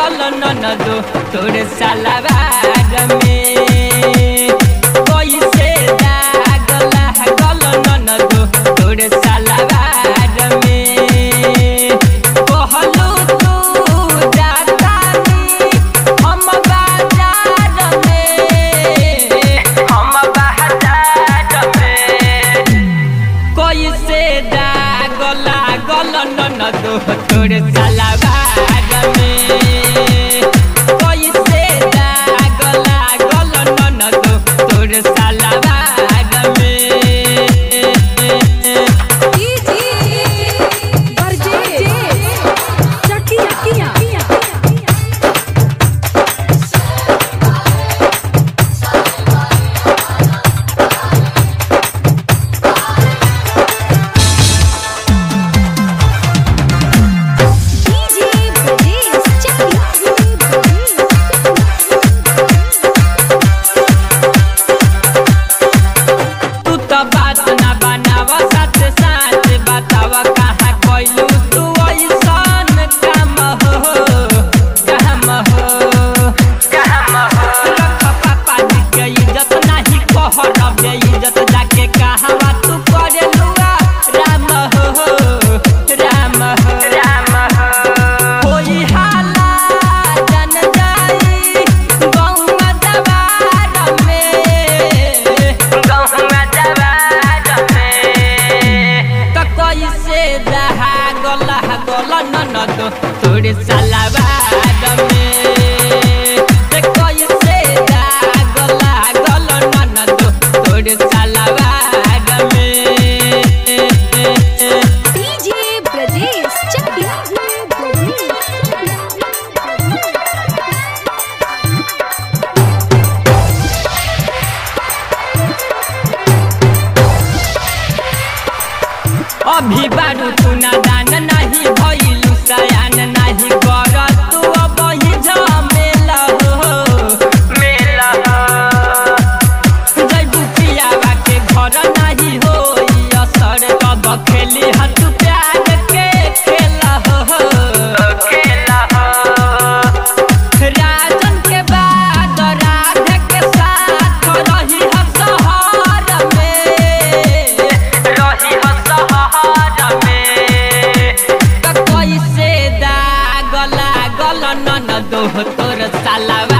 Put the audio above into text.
गल ननदो तोर सलवार में कैसे दाग लागल ननदो तोर सलवार में कहलू तू जातानी हम बाजार में कैसे दाग लागल ननदो तोर सलवार में कैसे दाग लागल ननदो तोर सलवार में इज्जत जाके कहवा तू करे लुआ राम हो राम हो राम हो कोई हाला जन जाई गौवा जवार में तो कैसे दहा गला गल ननदो तोर सलवार में कैसे दाग लागल ननदो तोर सलवार में डीजे ब्रजेश चकिया अभी बारू तू नादान नहीं भइलू सयान नहीं कर तू अब ही झमेला हो मेला जैबू पियावा के घर नहीं हो असर कब खेली हत प्यार के खेला हो राजन के बाद राधे के साथ रही हम शहर में कैसे दाग लागल ननदो तोर सलवार